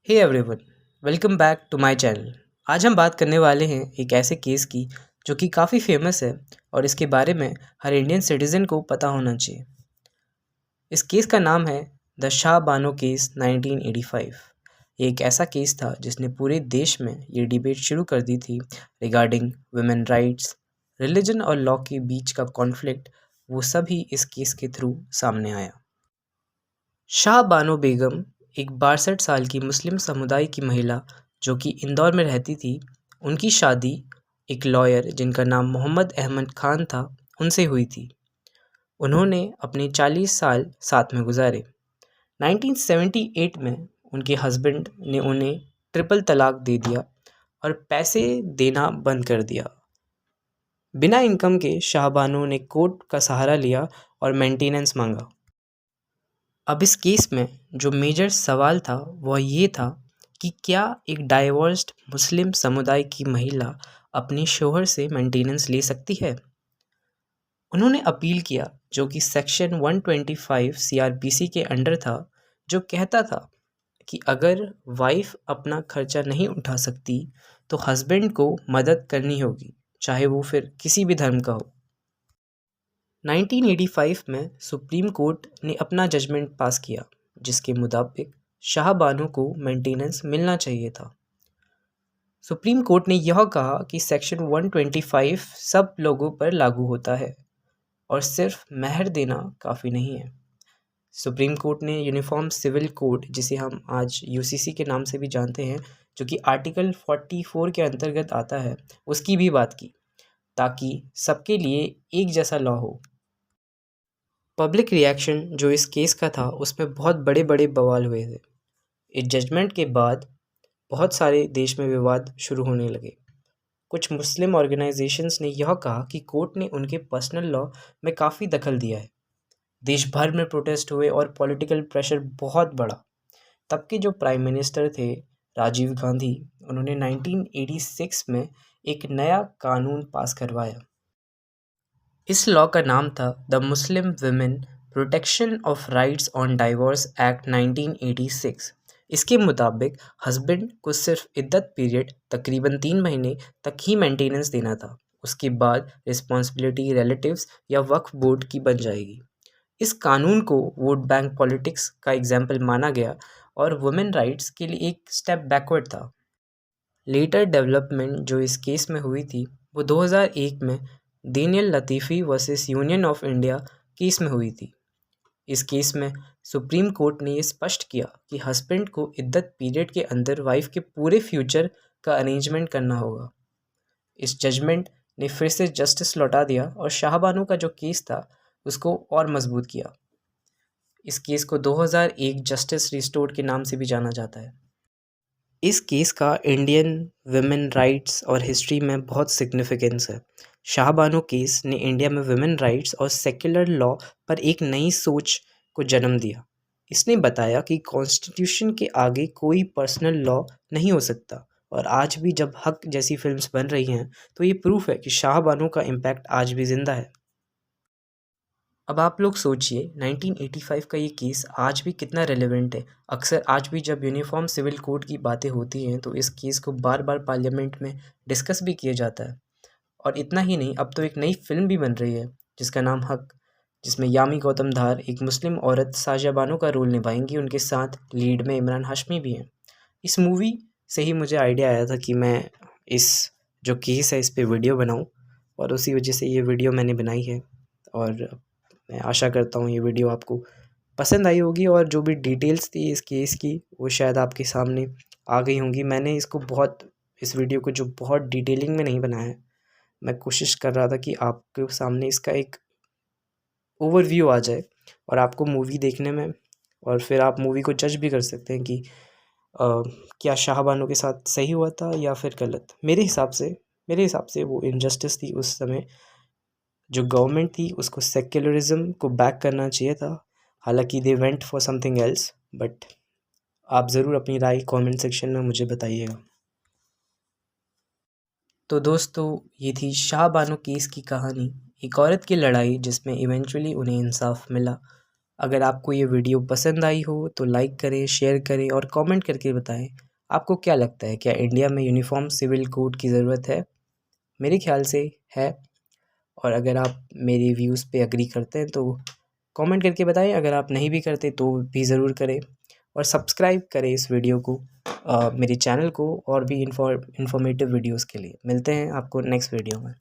Hey everyone, welcome back to my channel. आज हम बात करने वाले हैं एक ऐसे केस की जो कि काफ़ी फेमस है और इसके बारे में हर इंडियन सिटीज़न को पता होना चाहिए। इस केस का नाम है द शाह बानो केस 1985। ये एक ऐसा केस था जिसने पूरे देश में ये डिबेट शुरू कर दी थी रिगार्डिंग वुमेन राइट्स, रिलीजन और लॉ के बीच का कॉन्फ्लिक्ट। वो सभी इस केस के थ्रू सामने आया। शाह बानो बेगम एक 62 साल की मुस्लिम समुदाय की महिला जो कि इंदौर में रहती थी। उनकी शादी एक लॉयर जिनका नाम मोहम्मद अहमद खान था उनसे हुई थी। उन्होंने अपने 40 साल साथ में गुजारे। 1978 में उनके हस्बैंड ने उन्हें ट्रिपल तलाक दे दिया और पैसे देना बंद कर दिया। बिना इनकम के शाहबानो ने कोर्ट का सहारा लिया और मेंटेनेंस मांगा। अब इस केस में जो मेजर सवाल था वह ये था कि क्या एक डाइवोर्स्ड मुस्लिम समुदाय की महिला अपने शौहर से मेंटेनेंस ले सकती है। उन्होंने अपील किया जो कि सेक्शन 125 सीआरपीसी के अंडर था, जो कहता था कि अगर वाइफ अपना खर्चा नहीं उठा सकती तो हस्बैंड को मदद करनी होगी, चाहे वो फिर किसी भी धर्म का हो। 1985 में सुप्रीम कोर्ट ने अपना जजमेंट पास किया जिसके मुताबिक शाह बानो को मेंटेनेंस मिलना चाहिए था। सुप्रीम कोर्ट ने यह कहा कि सेक्शन 125 सब लोगों पर लागू होता है और सिर्फ महर देना काफ़ी नहीं है। सुप्रीम कोर्ट ने यूनिफॉर्म सिविल कोड, जिसे हम आज यूसीसी के नाम से भी जानते हैं, जो कि आर्टिकल 44 के अंतर्गत आता है, उसकी भी बात की ताकि सबके लिए एक जैसा लॉ हो। पब्लिक रिएक्शन जो इस केस का था उसमें बहुत बड़े बड़े बवाल हुए थे। इस जजमेंट के बाद बहुत सारे देश में विवाद शुरू होने लगे। कुछ मुस्लिम ऑर्गेनाइजेशंस ने यह कहा कि कोर्ट ने उनके पर्सनल लॉ में काफ़ी दखल दिया है। देश भर में प्रोटेस्ट हुए और पॉलिटिकल प्रेशर बहुत बढ़ा। तब के जो प्राइम मिनिस्टर थे राजीव गांधी, उन्होंने 1986 में एक नया कानून पास करवाया। इस लॉ का नाम था the Muslim women protection of rights on divorce act 1986। इसके मुताबिक हस्बैंड को सिर्फ इद्दत पीरियड तकरीबन 3 महीने तक ही मेंटेनेंस देना था। उसके बाद रिस्पॉन्सिबिलिटी रिलेटिव्स या वक्फ बोर्ड की बन जाएगी। इस कानून को वोट बैंक पॉलिटिक्स का एग्जाम्पल माना गया और वुमेन राइट्स के लिए एक स्टेप बैकवर्ड था। लेटर डेवलपमेंट जो इस केस में हुई थी वो 2001 में Daniel Latifi versus union of India case में हुई थी। इस केस में सुप्रीम कोर्ट ने ये स्पष्ट किया कि हस्बैंड को इद्दत पीरियड के अंदर वाइफ के पूरे फ्यूचर का अरेंजमेंट करना होगा। इस जजमेंट ने फिर से जस्टिस लौटा दिया और शाहबानो का जो केस था उसको और मजबूत किया। इस केस को 2001 जस्टिस रिस्टोर्ड के नाम से भी जाना जाता है। इस केस का इंडियन वुमेन राइट्स और हिस्ट्री में बहुत सिग्निफिकेंस है। शाहबानो केस ने इंडिया में वुमेन राइट्स और सेक्युलर लॉ पर एक नई सोच को जन्म दिया। इसने बताया कि कॉन्स्टिट्यूशन के आगे कोई पर्सनल लॉ नहीं हो सकता, और आज भी जब हक जैसी फिल्म्स बन रही हैं तो ये प्रूफ है कि शाहबानो का इम्पैक्ट आज भी ज़िंदा है। अब आप लोग सोचिए 1985 का ये केस आज भी कितना रेलेवेंट है। अक्सर आज भी जब यूनिफॉर्म सिविल कोड की बातें होती हैं तो इस केस को बार बार पार्लियामेंट में डिस्कस भी किया जाता है। और इतना ही नहीं, अब तो एक नई फिल्म भी बन रही है जिसका नाम हक, जिसमें यामी गौतम धार एक मुस्लिम औरत साजिया बानो का रोल निभाएंगी। उनके साथ लीड में इमरान हाशमी भी हैं। इस मूवी से ही मुझे आइडिया आया था कि मैं इस जो केस है इस पे वीडियो बनाऊं, और उसी वजह से ये वीडियो मैंने बनाई है। और मैं आशा करता हूँ ये वीडियो आपको पसंद आई होगी और जो भी डिटेल्स थी इस केस की वो शायद आपके सामने आ गई होंगी। मैंने इसको इस वीडियो को जो बहुत डिटेलिंग में नहीं बनाया है, मैं कोशिश कर रहा था कि आपके सामने इसका एक ओवरव्यू आ जाए और आपको मूवी देखने में, और फिर आप मूवी को जज भी कर सकते हैं कि क्या शाहबानो के साथ सही हुआ था या फिर गलत। मेरे हिसाब से वो इनजस्टिस थी। उस समय जो गवर्नमेंट थी उसको सेक्युलरिज्म को बैक करना चाहिए था, हालांकि they went for something else. But आप ज़रूर अपनी राय कमेंट सेक्शन में मुझे बताइएगा। तो दोस्तों, ये थी शाह बानो केस की कहानी, एक औरत की लड़ाई जिसमें इवेंचुअली उन्हें इंसाफ मिला। अगर आपको ये वीडियो पसंद आई हो तो लाइक करें, शेयर करें और कमेंट करके बताएं आपको क्या लगता है, क्या इंडिया में यूनिफॉर्म सिविल कोड की ज़रूरत है? मेरे ख्याल से है। और अगर आप मेरे व्यूज़ पे एग्री करते हैं तो कमेंट करके बताएं, अगर आप नहीं भी करते तो भी ज़रूर करें और सब्सक्राइब करें इस वीडियो को, मेरे चैनल को, और भी इन्फॉर्मेटिव वीडियोस के लिए। मिलते हैं आपको नेक्स्ट वीडियो में।